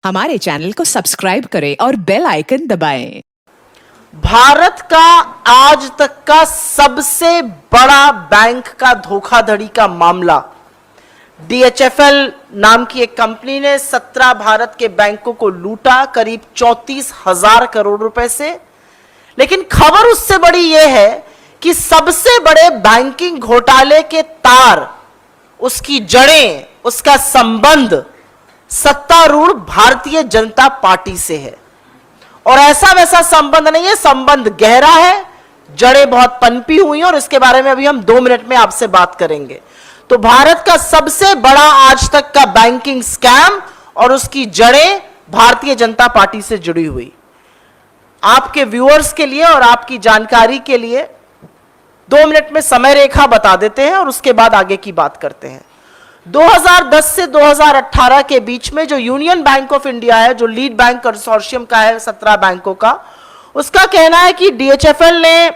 हमारे चैनल को सब्सक्राइब करें और बेल आइकन दबाएं। भारत का आज तक का सबसे बड़ा बैंक का धोखाधड़ी का मामला, DHFL नाम की एक कंपनी ने 17 भारत के बैंकों को लूटा करीब 34,000 करोड़ रुपए से। लेकिन खबर उससे बड़ी यह है कि सबसे बड़े बैंकिंग घोटाले के तार, उसकी जड़ें, उसका संबंध सत्तारूढ़ भारतीय जनता पार्टी से है। और ऐसा वैसा संबंध नहीं है, संबंध गहरा है, जड़ें बहुत पनपी हुई हैं और इसके बारे में अभी हम 2 मिनट में आपसे बात करेंगे। तो भारत का सबसे बड़ा आज तक का बैंकिंग स्कैम और उसकी जड़ें भारतीय जनता पार्टी से जुड़ी हुई। आपके व्यूअर्स के लिए और आपकी जानकारी के लिए 2 मिनट में समय रेखा बता देते हैं और उसके बाद आगे की बात करते हैं। 2010 से 2018 के बीच में जो यूनियन बैंक ऑफ इंडिया है, जो लीड बैंक कंसोर्शियम का है 17 बैंकों का, उसका कहना है कि DHFL ने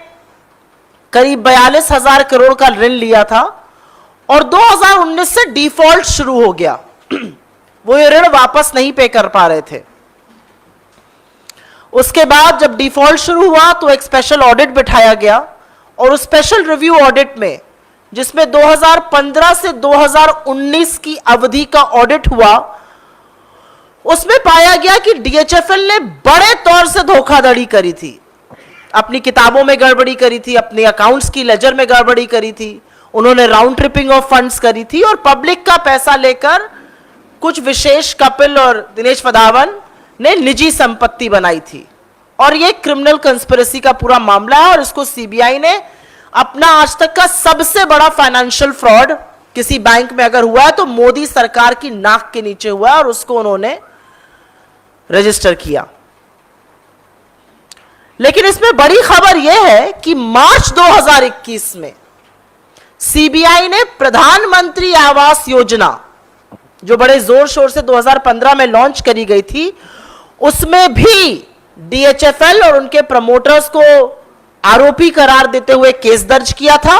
करीब 42,000 करोड़ का ऋण लिया था और 2019 से डिफॉल्ट शुरू हो गया। वो ये ऋण वापस नहीं पे कर पा रहे थे। उसके बाद जब डिफॉल्ट शुरू हुआ तो एक स्पेशल ऑडिट बिठाया गया और उस स्पेशल रिव्यू ऑडिट में, जिसमें 2015 से 2019 की अवधि का ऑडिट हुआ, उसमें पाया गया कि DHFL ने बड़े तौर से धोखाधड़ी करी थी। अपनी किताबों में गड़बड़ी करी थी, अपने अकाउंट्स की लेजर में गड़बड़ी करी थी, उन्होंने राउंड ट्रिपिंग ऑफ फंड्स करी थी और पब्लिक का पैसा लेकर कुछ विशेष कपिल और दिनेश वधावन ने निजी संपत्ति बनाई थी। और यह क्रिमिनल कंस्पिरेसी का पूरा मामला है और इसको CBI ने अपना आज तक का सबसे बड़ा फाइनेंशियल फ्रॉड किसी बैंक में अगर हुआ है तो मोदी सरकार की नाक के नीचे हुआ है और उसको उन्होंने रजिस्टर किया। लेकिन इसमें बड़ी खबर यह है कि मार्च 2021 में CBI ने प्रधानमंत्री आवास योजना, जो बड़े जोर शोर से 2015 में लॉन्च करी गई थी, उसमें भी DHFL और उनके प्रमोटर्स को आरोपी करार देते हुए केस दर्ज किया था।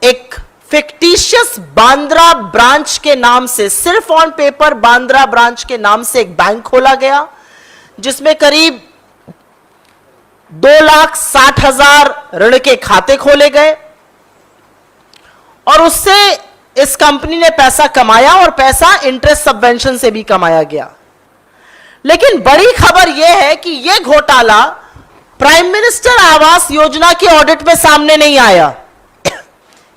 एक फिक्टिशियस बांद्रा ब्रांच के नाम से, सिर्फ ऑन पेपर बांद्रा ब्रांच के नाम से एक बैंक खोला गया, जिसमें करीब 2,60,000 ऋण के खाते खोले गए और उससे इस कंपनी ने पैसा कमाया और पैसा इंटरेस्ट सबवेंशन से भी कमाया गया। लेकिन बड़ी खबर यह है कि यह घोटाला प्राइम मिनिस्टर आवास योजना के ऑडिट में सामने नहीं आया।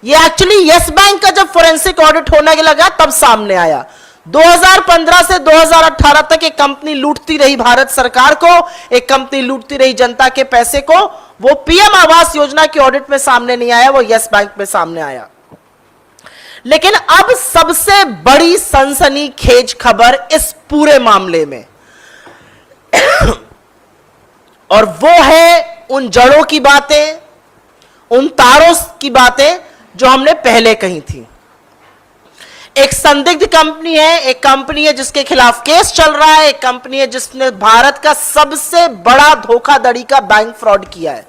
यह एक्चुअली यस बैंक का जब फोरेंसिक ऑडिट होने लगा तब सामने आया। 2015 से 2018 तक एक कंपनी लूटती रही भारत सरकार को, एक कंपनी लूटती रही जनता के पैसे को। वो PM आवास योजना के ऑडिट में सामने नहीं आया, वो यस बैंक में सामने आया। लेकिन अब सबसे बड़ी सनसनीखेज खबर इस पूरे मामले में और वो है उन जड़ों की बातें, उन तारों की बातें जो हमने पहले कही थी। एक संदिग्ध कंपनी है, एक कंपनी है जिसके खिलाफ केस चल रहा है, एक कंपनी है जिसने भारत का सबसे बड़ा धोखाधड़ी का बैंक फ्रॉड किया है।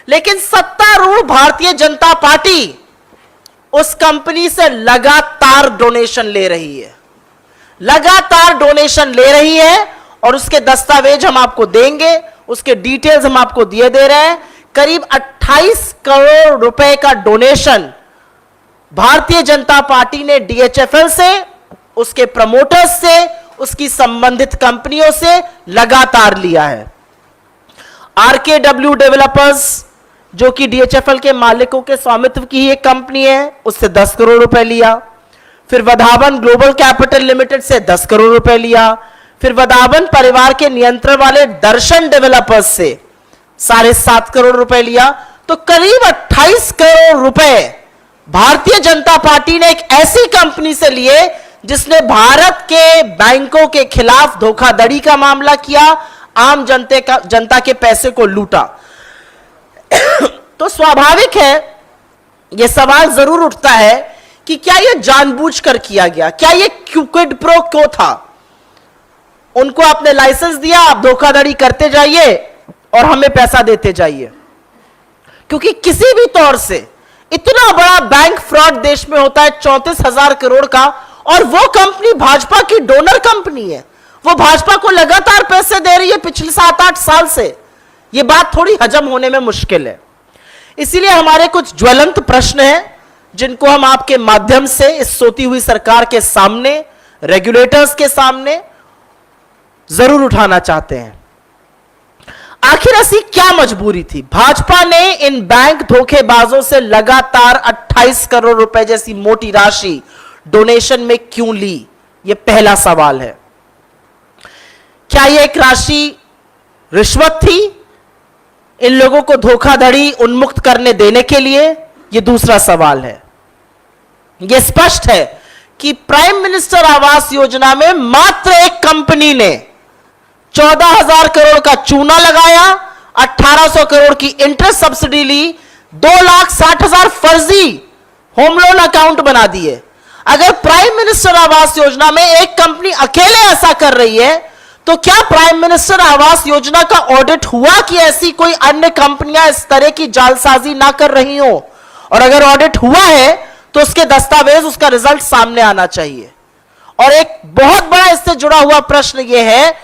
लेकिन सत्तारूढ़ भारतीय जनता पार्टी उस कंपनी से लगातार डोनेशन ले रही है, लगातार डोनेशन ले रही है और उसके दस्तावेज हम आपको देंगे, उसके डिटेल्स हम आपको दिए दे रहे हैं। करीब 28 करोड़ रुपए का डोनेशन भारतीय जनता पार्टी ने DHFL से, उसके प्रमोटर्स से, उसकी संबंधित कंपनियों से लगातार लिया है। RKW डेवलपर्स, जो कि DHFL के मालिकों के स्वामित्व की एक कंपनी है, उससे 10 करोड़ रुपए लिया। फिर वधावन ग्लोबल कैपिटल लिमिटेड से 10 करोड़ रुपए लिया। फिर वधावन परिवार के नियंत्रण वाले दर्शन डेवलपर्स से 7.5 करोड़ रुपए लिया। तो करीब 28 करोड़ रुपए भारतीय जनता पार्टी ने एक ऐसी कंपनी से लिए जिसने भारत के बैंकों के खिलाफ धोखाधड़ी का मामला किया, आम जनता के पैसे को लूटा। तो स्वाभाविक है, यह सवाल जरूर उठता है कि क्या यह जानबूझकर किया गया, क्या यह क्विड प्रो क्यो था। उनको आपने लाइसेंस दिया, आप धोखाधड़ी करते जाइए और हमें पैसा देते जाइए। क्योंकि किसी भी तौर से इतना बड़ा बैंक फ्रॉड देश में होता है 34,000 करोड़ का, और वो कंपनी भाजपा की डोनर कंपनी है, वो भाजपा को लगातार पैसे दे रही है पिछले 7-8 साल से। ये बात थोड़ी हजम होने में मुश्किल है। इसीलिए हमारे कुछ ज्वलंत प्रश्न हैं जिनको हम आपके माध्यम से इस सोती हुई सरकार के सामने, रेगुलेटर्स के सामने जरूर उठाना चाहते हैं। आखिर ऐसी क्या मजबूरी थी? भाजपा ने इन बैंक धोखेबाजों से लगातार 28 करोड़ रुपए जैसी मोटी राशि डोनेशन में क्यों ली? यह पहला सवाल है। क्या यह एक राशि रिश्वत थी इन लोगों को धोखाधड़ी उन्मुक्त करने देने के लिए? यह दूसरा सवाल है। यह स्पष्ट है कि प्राइम मिनिस्टर आवास योजना में मात्र एक कंपनी ने 14,000 करोड़ का चूना लगाया, 1,800 करोड़ की इंटरेस्ट सब्सिडी ली, 2,60,000 फर्जी होम लोन अकाउंट बना दिए। अगर प्राइम मिनिस्टर आवास योजना में एक कंपनी अकेले ऐसा कर रही है, तो क्या प्राइम मिनिस्टर आवास योजना का ऑडिट हुआ कि ऐसी कोई अन्य कंपनियां इस तरह की जालसाजी ना कर रही हो? और अगर ऑडिट हुआ है तो उसके दस्तावेज, उसका रिजल्ट सामने आना चाहिए। और एक बहुत बड़ा इससे जुड़ा हुआ प्रश्न यह है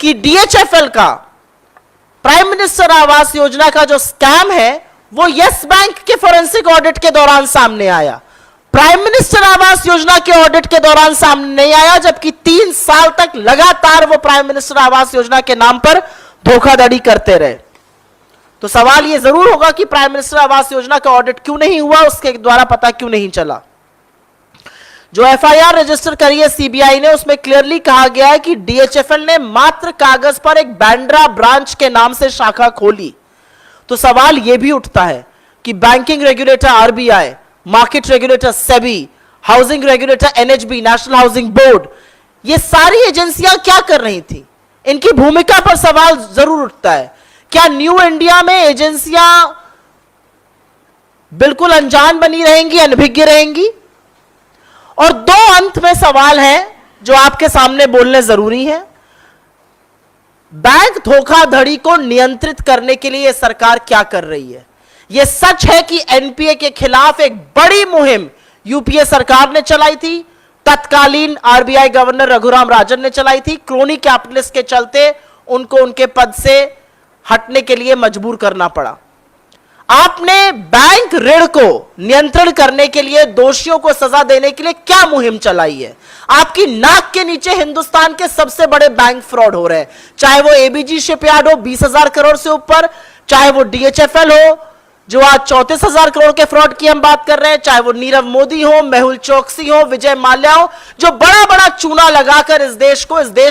कि डीएचएफएल का, प्राइम मिनिस्टर आवास योजना का जो स्कैम है, वो यस बैंक के फोरेंसिक ऑडिट के दौरान सामने आया। प्राइम मिनिस्टर आवास योजना के ऑडिट के दौरान सामने नहीं आया, जबकि 3 साल तक लगातार वो प्राइम मिनिस्टर आवास योजना के नाम पर धोखाधड़ी करते रहे। तो सवाल यह जरूर होगा कि प्राइम मिनिस्टर आवास योजना का ऑडिट क्यों नहीं हुआ, उसके द्वारा पता क्यों नहीं चला। जो एफआईआर रजिस्टर करी है सीबीआई ने, उसमें क्लियरली कहा गया है कि डीएचएफएल ने मात्र कागज पर एक बांद्रा ब्रांच के नाम से शाखा खोली। तो सवाल यह भी उठता है कि banking regulator RBI, market regulator SEBI, housing regulator NHB, national housing board, ये सारी एजेंसियां क्या कर रही थी? इनकी भूमिका पर सवाल जरूर उठता है। क्या न्यू इंडिया में एजेंसियां बिल्कुल अनजान बनी रहेंगी, अनभिज्ञ रहेंगी? और 2 अंत में सवाल हैं जो आपके सामने बोलने जरूरी है। बैंक धोखाधड़ी को नियंत्रित करने के लिए सरकार क्या कर रही है? यह सच है कि एनपीए के खिलाफ एक बड़ी मुहिम यूपीए सरकार ने चलाई थी, तत्कालीन आरबीआई गवर्नर रघुराम राजन ने चलाई थी। क्रोनी कैपिटलिस्ट के चलते उनको उनके पद से हटने के लिए मजबूर करना पड़ा। आपने बैंक ऋण को नियंत्रण करने के लिए, दोषियों को सजा देने के लिए क्या मुहिम चलाई है? आपकी नाक के नीचे हिंदुस्तान के सबसे बड़े बैंक फ्रॉड हो रहे हैं, चाहे वो एबीजी शिपयार्ड हो 20,000 करोड़ से ऊपर, चाहे वो डीएचएफएल हो जो आज 34,000 करोड़ के फ्रॉड की हम बात कर रहे हैं, चाहे वो नीरव मोदी हो, मेहुल चोकसी हो, विजय माल्या हो, जो बड़ा बड़ा चूना लगाकर इस देश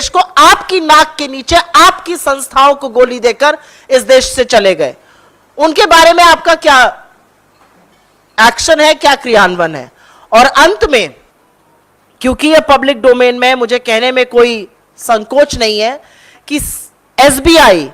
को आपकी नाक के नीचे, आपकी संस्थाओं को गोली देकर इस देश से चले गए। उनके बारे में आपका क्या एक्शन है, क्या क्रियान्वयन है? और अंत में, क्योंकि यह पब्लिक डोमेन में, मुझे कहने में कोई संकोच नहीं है कि एसबीआई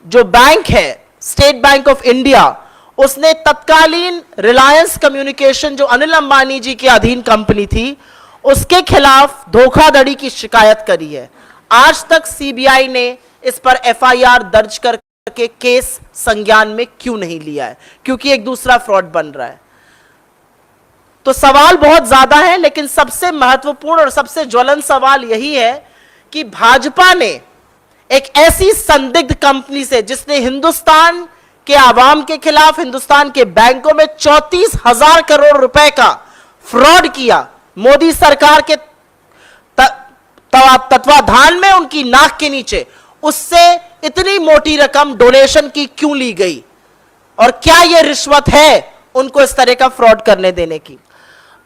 जो बैंक है, स्टेट बैंक ऑफ इंडिया, उसने तत्कालीन रिलायंस कम्युनिकेशन जो अनिल अंबानी जी के अधीन कंपनी थी, उसके खिलाफ धोखाधड़ी की शिकायत करी है। आज तक सीबीआई ने इस पर एफआईआर दर्ज करके केस संज्ञान में क्यों नहीं लिया है? क्योंकि एक दूसरा फ्रॉड बन रहा है। तो सवाल बहुत ज्यादा है, लेकिन सबसे महत्वपूर्ण और सबसे ज्वलंत सवाल यही है कि भाजपा ने एक ऐसी संदिग्ध कंपनी से, जिसने हिंदुस्तान के आवाम के खिलाफ, हिंदुस्तान के बैंकों में 34,000 करोड़ रुपए का फ्रॉड किया, मोदी सरकार के तत्वाधान में, उनकी नाक के नीचे, उससे इतनी मोटी रकम डोनेशन की क्यों ली गई? और क्या यह रिश्वत है उनको इस तरह का फ्रॉड करने देने की?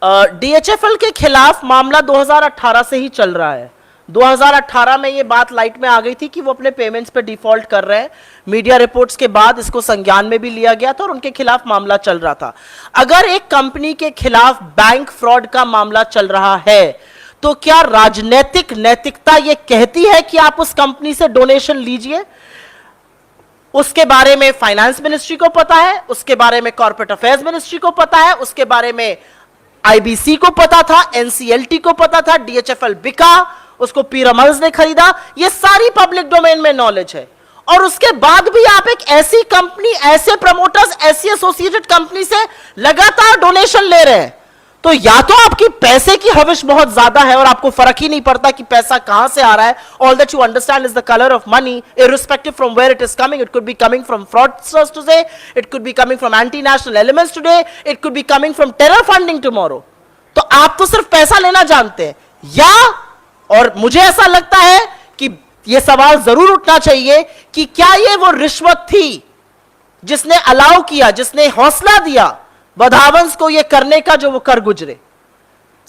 डीएचएफएल के खिलाफ मामला 2018 से ही चल रहा है। 2018 में यह बात लाइट में आ गई थी कि वो अपने पेमेंट्स पे डिफॉल्ट कर रहे हैं। मीडिया रिपोर्ट्स के बाद इसको संज्ञान में भी लिया गया था और उनके खिलाफ मामला चल रहा था। अगर एक कंपनी के खिलाफ बैंक फ्रॉड का मामला चल रहा है, तो क्या राजनीतिक नैतिकता यह कहती है कि आप उस कंपनी से डोनेशन लीजिए? उसके बारे में फाइनेंस मिनिस्ट्री को पता है, उसके बारे में कॉर्पोरेट अफेयर्स मिनिस्ट्री को पता है, उसके बारे में आईबीसी को पता था, एनसीएलटी को पता था, डीएचएफएल बिका, उसको पीरामल्स ने खरीदा। ये सारी पब्लिक डोमेन में नॉलेज है। और उसके बाद भी आप एक ऐसी कंपनी, ऐसे प्रमोटर्स, ऐसी एसोसिएटेड कंपनी से लगातार डोनेशन ले रहे हैं, तो या तो आपकी पैसे की हविश बहुत ज्यादा है और आपको फर्क ही नहीं पड़ता कि पैसा कहां से आ रहा है, all that you understand is the colour of money irrespective from where it is coming. It could be coming from fraudsters today, it could be coming from anti-national elements today, it could be coming from terror funding tomorrow. तो आप तो सिर्फ पैसा लेना जानते हैं, या और मुझे ऐसा लगता है कि यह सवाल जरूर उठना चाहिए कि क्या यह वो रिश्वत थी जिसने अलाउ किया, जिसने हौसला दिया बधावंस को यह करने का जो वो कर गुजरे।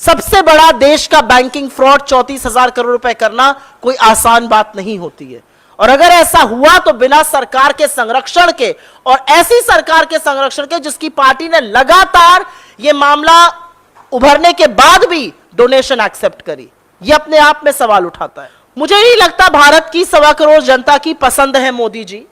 सबसे बड़ा देश का बैंकिंग फ्रॉड 34,000 करोड़ रुपए करना कोई आसान बात नहीं होती है, और अगर ऐसा हुआ तो बिना सरकार के संरक्षण के, और ऐसी सरकार के संरक्षण के जिसकी पार्टी ने लगातार यह मामला उभरने के बाद भी डोनेशन एक्सेप्ट करी, यह अपने आप में सवाल उठाता है। मुझे नहीं लगता भारत की 1.25 करोड़ जनता की पसंद है मोदी जी,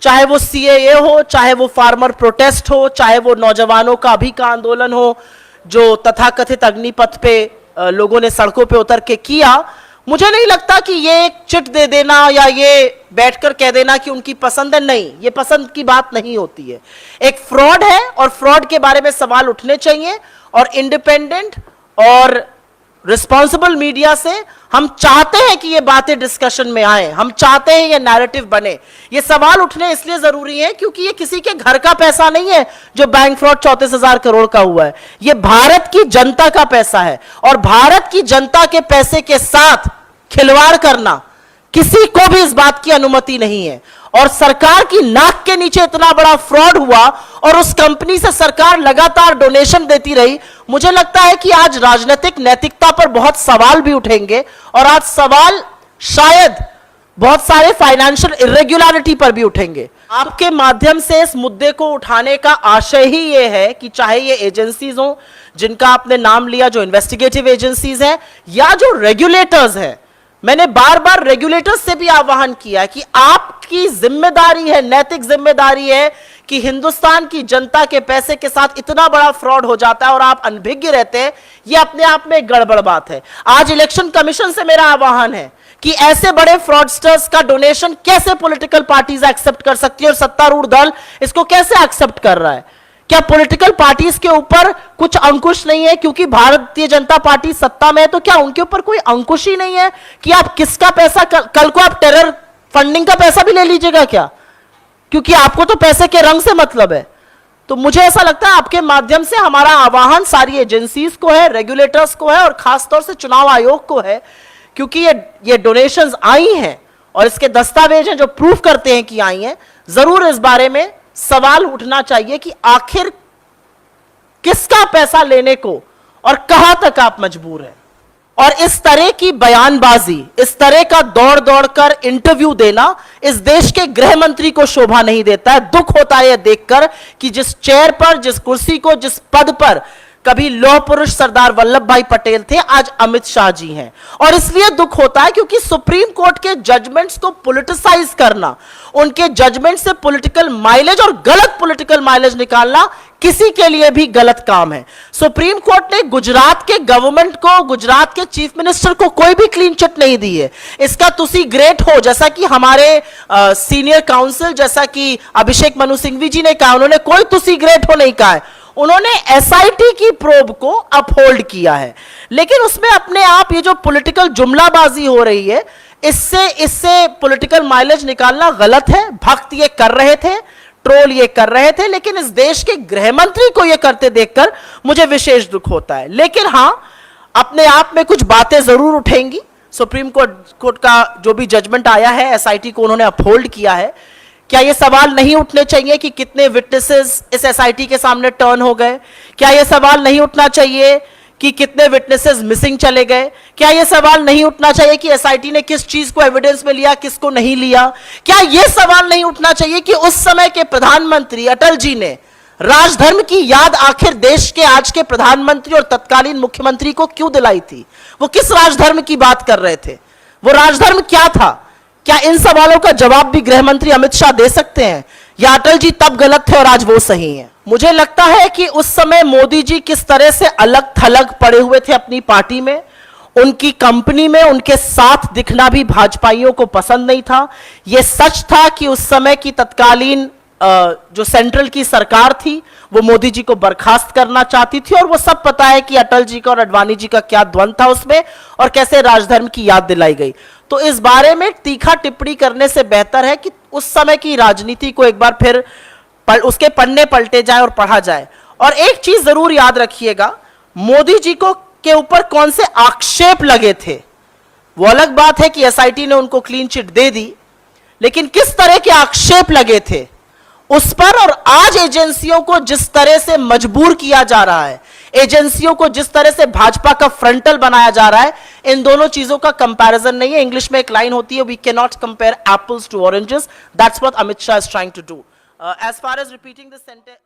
चाहे वो सीएए हो, चाहे वो फार्मर प्रोटेस्ट हो, चाहे वो नौजवानों का अभी का आंदोलन हो जो तथाकथित अग्निपथ पे लोगों ने सड़कों पे उतर के किया। मुझे नहीं लगता कि ये एक चिट दे देना या ये बैठकर कह देना कि उनकी पसंद है, नहीं, ये पसंद की बात नहीं होती है। एक फ्रॉड है और फ्रॉड के बारे में सवाल उठने चाहिए, और इंडिपेंडेंट और रिस्पॉन्सिबल मीडिया से हम चाहते हैं कि ये बातें डिस्कशन में आए, हम चाहते हैं ये नैरेटिव बने। ये सवाल उठने इसलिए जरूरी है क्योंकि ये किसी के घर का पैसा नहीं है जो बैंक फ्रॉड 34,000 करोड़ का हुआ है, ये भारत की जनता का पैसा है, और भारत की जनता के पैसे के साथ खिलवाड़ करना किसी को भी इस बात की अनुमति नहीं है। और सरकार की नाक के नीचे इतना बड़ा फ्रॉड हुआ और उस कंपनी से सरकार लगातार डोनेशन देती रही। मुझे लगता है कि आज राजनीतिक नैतिकता पर बहुत सवाल भी उठेंगे, और आज सवाल शायद बहुत सारे फाइनेंशियल इरेगुलरिटी पर भी उठेंगे। आपके माध्यम से इस मुद्दे को उठाने का आशय ही यह है कि चाहे ये एजेंसीज हो जिनका आपने नाम लिया, जो इन्वेस्टिगेटिव एजेंसीज हैं, या जो रेगुलेटर्स हैं, मैंने बार बार रेगुलेटर्स से भी आह्वान किया कि आपकी जिम्मेदारी है, नैतिक जिम्मेदारी है कि हिंदुस्तान की जनता के पैसे के साथ इतना बड़ा फ्रॉड हो जाता है और आप अनभिज्ञ रहते हैं, यह अपने आप में एक गड़बड़ बात है। आज इलेक्शन कमीशन से मेरा आह्वान है कि ऐसे बड़े फ्रॉडस्टर्स का डोनेशन कैसे पॉलिटिकल पार्टीज एक्सेप्ट कर सकती है और सत्तारूढ़ दल इसको कैसे एक्सेप्ट कर रहा है। क्या पॉलिटिकल पार्टीज के ऊपर कुछ अंकुश नहीं है क्योंकि भारतीय जनता पार्टी सत्ता में है? तो क्या उनके ऊपर कोई अंकुश ही नहीं है कि आप किसका पैसा, कल को आप टेरर फंडिंग का पैसा भी ले लीजिएगा क्या, क्योंकि आपको तो पैसे के रंग से मतलब है। तो मुझे ऐसा लगता है आपके माध्यम से हमारा आह्वान सारी एजेंसीज को है, रेगुलेटर्स को है, और खासतौर से चुनाव आयोग को है, क्योंकि ये डोनेशंस आई हैं और इसके दस्तावेज हैं जो प्रूफ करते हैं कि आई हैं। जरूर इस बारे में सवाल उठना चाहिए कि आखिर किसका पैसा लेने को और कहां तक आप मजबूर हैं। और इस तरह की बयानबाजी, इस तरह का दौड़ दौड़कर इंटरव्यू देना इस देश के गृह मंत्री को शोभा नहीं देता है। दुख होता है यह देखकर कि जिस चेयर पर, जिस कुर्सी को, जिस पद पर कभी लौह पुरुष सरदार वल्लभ भाई पटेल थे, आज अमित शाह जी हैं। और इसलिए दुख होता है क्योंकि सुप्रीम कोर्ट के जजमेंट्स को पॉलिटिसाइज करना, उनके जजमेंट से पॉलिटिकल माइलेज और गलत पॉलिटिकल माइलेज निकालना किसी के लिए भी गलत काम है। सुप्रीम कोर्ट ने गुजरात के गवर्नमेंट को, गुजरात के चीफ मिनिस्टर को कोई भी क्लीन चिट नहीं दी है। इसका तुसी ग्रेट हो, जैसा कि हमारे सीनियर काउंसिल, जैसा कि अभिषेक मनु सिंघवी जी ने कहा, उन्होंने कोई तुसी ग्रेट हो नहीं कहा है, उन्होंने एसआईटी की प्रोब को अपहोल्ड किया है। लेकिन उसमें अपने आप ये जो पॉलिटिकल जुमलाबाजी हो रही है, इससे पॉलिटिकल माइलेज निकालना गलत है। भक्त ये कर रहे थे, ट्रोल ये कर रहे थे, लेकिन इस देश के गृह मंत्री को ये करते देखकर मुझे विशेष दुख होता है। लेकिन हां, अपने आप में कुछ बातें जरूर उठेंगी। सुप्रीम कोर्ट का जो भी जजमेंट आया है, एसआईटी को उन्होंने अपहोल्ड किया है। क्या ये सवाल नहीं उठने चाहिए कि कितने विटनेसेस इस एसआईटी के सामने टर्न हो गए? क्या ये सवाल नहीं उठना चाहिए कि कितने विटनेसेस मिसिंग चले गए? क्या ये सवाल नहीं उठना चाहिए कि एसआईटी ने किस चीज को एविडेंस में लिया, किसको नहीं लिया? क्या ये सवाल नहीं उठना चाहिए कि उस समय के प्रधानमंत्री अटल जी ने राजधर्म की याद आखिर देश के आज के प्रधानमंत्री और तत्कालीन मुख्यमंत्री को क्यों दिलाई थी? वो किस राजधर्म की बात कर रहे थे? वो राजधर्म क्या था? क्या इन सवालों का जवाब भी गृह मंत्री अमित शाह दे सकते हैं, या अटल जी तब गलत थे और आज वो सही हैं? मुझे लगता है कि उस समय मोदी जी किस तरह से अलग थलग पड़े हुए थे अपनी पार्टी में, उनकी कंपनी में उनके साथ दिखना भी भाजपाइयों को पसंद नहीं था। यह सच था कि उस समय की तत्कालीन जो सेंट्रल की सरकार थी वो मोदी जी को बर्खास्त करना चाहती थी, और वो सब पता है कि अटल जी का और अडवाणी जी का क्या द्वंद था उसमें, और कैसे राजधर्म की याद दिलाई गई। तो इस बारे में तीखा टिप्पणी करने से बेहतर है कि उस समय की राजनीति को एक बार फिर उसके पन्ने पलटे जाए और पढ़ा जाए। और एक चीज जरूर याद रखिएगा, मोदी जी को के ऊपर कौन से आक्षेप लगे थे, वो अलग बात है कि एसआईटी ने उनको क्लीन चिट दे दी, लेकिन किस तरह के आक्षेप लगे थे उस पर, और आज एजेंसियों को जिस तरह से मजबूर किया जा रहा है, एजेंसियों को जिस तरह से भाजपा का फ्रंटल बनाया जा रहा है, इन दोनों चीजों का कंपैरिजन नहीं है। इंग्लिश में एक लाइन होती है, we can not compare apples to oranges, that's what Amit Shah is trying to do. As far as repeating this sentence,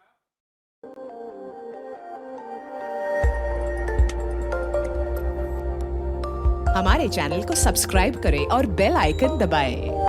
हमारे चैनल को सब्सक्राइब करें और बेल आइकन दबाएं।